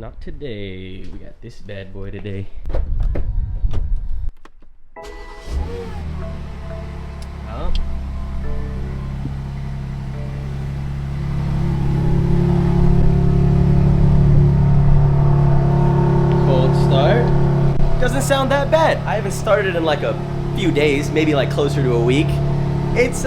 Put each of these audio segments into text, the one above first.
Not today. We got this bad boy today. Oh. Cold start. Doesn't sound that bad. I haven't started in like a few days, maybe like closer to a week. It's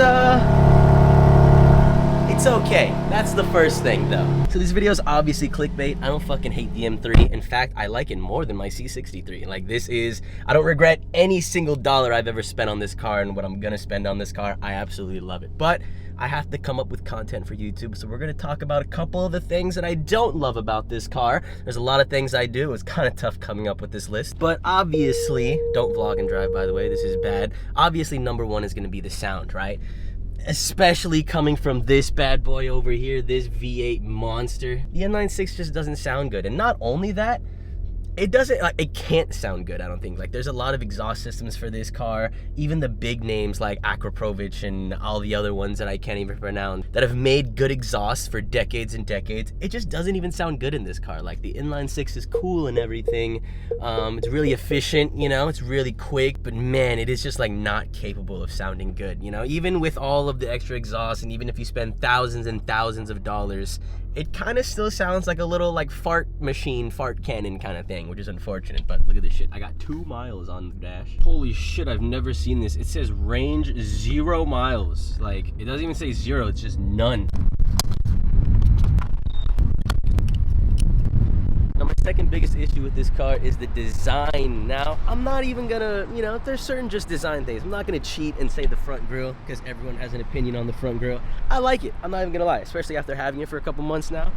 okay. That's the first thing though. So this video is obviously clickbait. I don't fucking hate the M3. In fact, I like it more than my C63. Like I don't regret any single dollar I've ever spent on this car and what I'm gonna spend on this car. I absolutely love it. But I have to come up with content for YouTube, so we're gonna talk about a couple of the things that I don't love about this car. There's a lot of things I do. It's kind of tough coming up with this list, but obviously, don't vlog and drive, by the way, this is bad. Obviously, number one is gonna be the sound, right? Especially coming from this bad boy over here, this V8 monster. The M96 just doesn't sound good, and not only that, it can't sound good, I don't think. Like, there's a lot of exhaust systems for this car, even the big names like Akroprovich and all the other ones that I can't even pronounce, that have made good exhausts for decades and decades. It just doesn't even sound good in this car. Like, the inline six is cool and everything. It's really efficient, you know, it's really quick, but man, it is just like not capable of sounding good, you know? Even with all of the extra exhaust, and even if you spend thousands and thousands of dollars, it kind of still sounds like a little like fart machine, fart cannon kind of thing, which is unfortunate. But look at this shit. I got 2 miles on the dash. Holy shit, I've never seen this. It says range 0 miles. Like, it doesn't even say 0, it's just none. Now, my second biggest issue with this car is the design. Now, I'm not even gonna, you know, there's certain just design things. I'm not gonna cheat and say the front grille, because everyone has an opinion on the front grille. I like it, I'm not even gonna lie, especially after having it for a couple months now.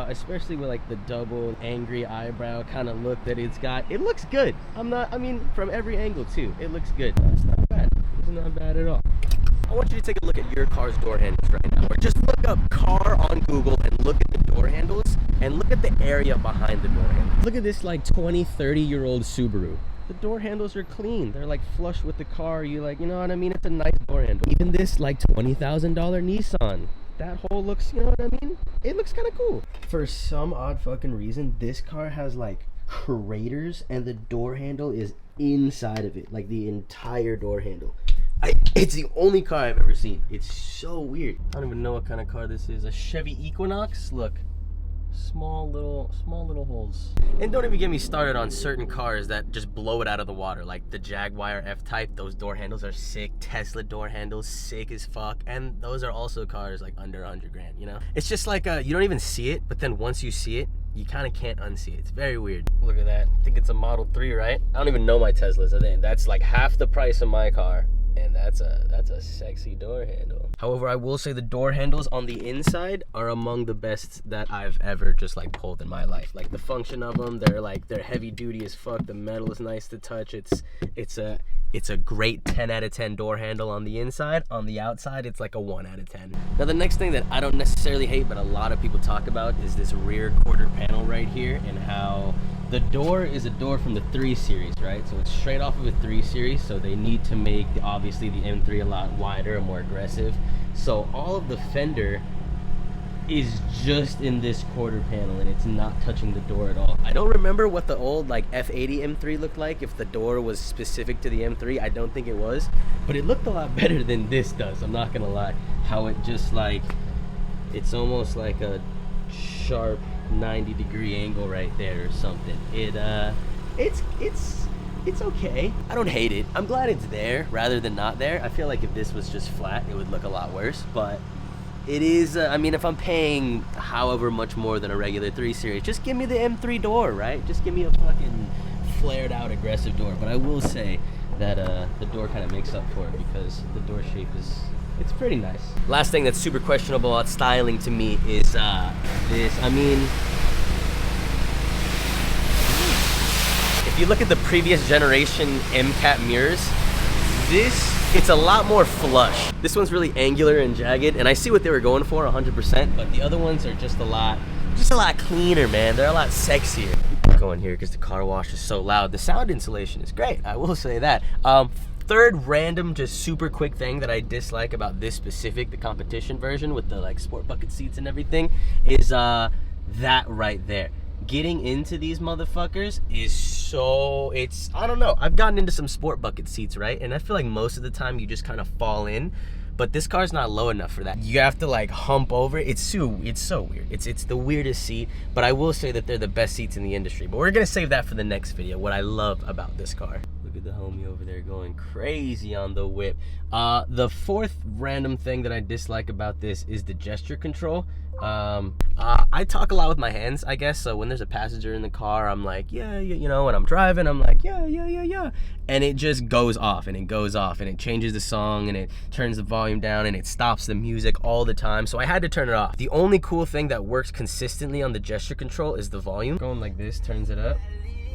Especially with like the double angry eyebrow kind of look that it's got. It looks good. I mean, from every angle too, it looks good. It's not bad, it's not bad at all. I want you to take a look at your car's door handles right now, or just look up car on Google and look at the door handles and look at the area behind the door handles. Look at this like 20-30-year-old Subaru. The door handles are clean. They're like flush with the car. You know what I mean? It's a nice door handle. Even this like $20,000 Nissan, that whole looks, you know what I mean? It looks kind of cool. For some odd fucking reason, this car has like craters and the door handle is inside of it, like the entire door handle. It's the only car I've ever seen. It's so weird. I don't even know what kind of car this is. A Chevy Equinox? Look, small little holes. And don't even get me started on certain cars that just blow it out of the water, like the Jaguar F-Type. Those door handles are sick. Tesla door handles, sick as fuck. And those are also cars like under 100 grand, you know? It's just like you don't even see it, but then once you see it, you kind of can't unsee it. It's very weird. Look at that. I think it's a Model 3, right? I don't even know my Teslas. I think that's like half the price of my car. And that's a sexy door handle. However, I will say the door handles on the inside are among the best that I've ever just like pulled in my life. Like the function of them, they're heavy duty as fuck. The metal is nice to touch. It's a great 10 out of 10 door handle on the inside. On the outside, it's like a 1 out of 10. Now the next thing that I don't necessarily hate, but a lot of people talk about, is this rear quarter panel right here, and how the door is a door from the 3 Series, right? So it's straight off of a 3 Series, so they need to make, obviously, the M3 a lot wider and more aggressive. So all of the fender is just in this quarter panel, and it's not touching the door at all. I don't remember what the old like F80 M3 looked like, if the door was specific to the M3. I don't think it was, but it looked a lot better than this does, I'm not gonna lie. How it just like, it's almost like a sharp 90-degree angle right there or something. It's okay. I don't hate it. I'm glad it's there rather than not there. I feel like if this was just flat, it would look a lot worse, but it is, I mean, if I'm paying however much more than a regular 3 Series, just give me the M3 door, right? Just give me a fucking flared out aggressive door. But I will say that the door kind of makes up for it, because the door shape is, it's pretty nice. Last thing that's super questionable about styling to me is this. I mean, if you look at the previous generation MCAT mirrors, it's a lot more flush. This one's really angular and jagged, and I see what they were going for 100%, but the other ones are just a lot cleaner, man. They're a lot sexier. I'm going here because the car wash is so loud. The sound insulation is great, I will say that. Third random, just super quick thing that I dislike about this specific, the competition version with the like sport bucket seats and everything, is that right there. getting into these motherfuckers is so, it's, I don't know. I've gotten into some sport bucket seats, right? And I feel like most of the time you just kind of fall in. But this car's not low enough for that. You have to like hump over. It's so weird. It's the weirdest seat, but I will say that they're the best seats in the industry. But we're gonna save that for the next video, what I love about this car. Look at the homie over there going crazy on the whip. The fourth random thing that I dislike about this is the gesture control. I talk a lot with my hands, I guess. So when there's a passenger in the car, I'm like, yeah, you know, when I'm driving, I'm like, yeah. And it just goes off and it goes off and it changes the song and it turns the volume down and it stops the music all the time. So I had to turn it off. The only cool thing that works consistently on the gesture control is the volume. Going like this turns it up.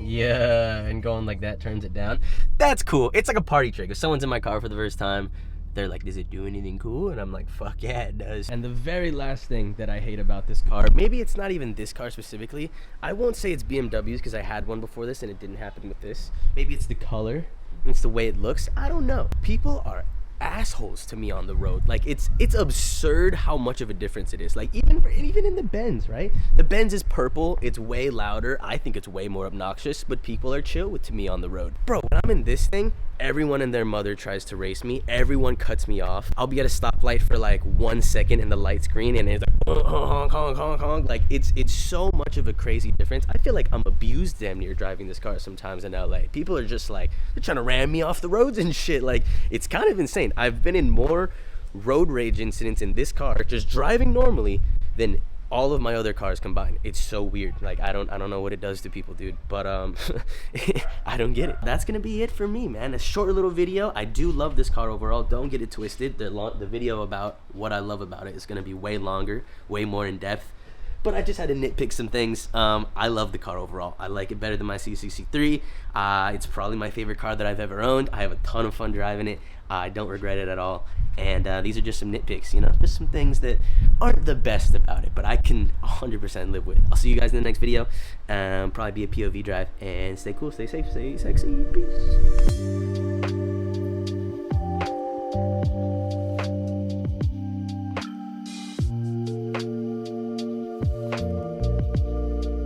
Yeah, and going like that turns it down. That's cool. It's like a party trick. If someone's in my car for the first time, they're like, does it do anything cool? And I'm like, fuck yeah, it does. And the very last thing that I hate about this car, maybe it's not even this car specifically. I won't say it's BMWs because I had one before this and it didn't happen with this. Maybe it's the color. It's the way it looks. I don't know. People are assholes to me on the road. Like it's absurd how much of a difference it is. Like even in the Benz, right? The Benz is purple, it's way louder. I think it's way more obnoxious, but people are chill to me on the road. Bro, when I'm in this thing, everyone and their mother tries to race me. Everyone cuts me off. I'll be at a stoplight for like 1 second in the light screen and it's like honk, honk, honk, honk. Like it's so much of a crazy difference. I feel like I'm abused damn near driving this car sometimes in LA. People are just like, they're trying to ram me off the roads and shit. Like it's kind of insane. I've been in more road rage incidents in this car just driving normally than all of my other cars combined. It's so weird. Like I don't know what it does to people, dude, but I don't get it. That's gonna be it for me, man. A short little video. I do love this car overall. Don't get it twisted. The video about what I love about it is gonna be way longer, way more in depth. But I just had to nitpick some things. I love the car overall. I like it better than my CC3. It's probably my favorite car that I've ever owned. I have a ton of fun driving it. I don't regret it at all. And these are just some nitpicks, you know, just some things that aren't the best about it, but I can 100% live with. I'll see you guys in the next video. Probably be a POV drive. And stay cool, stay safe, stay sexy. Peace.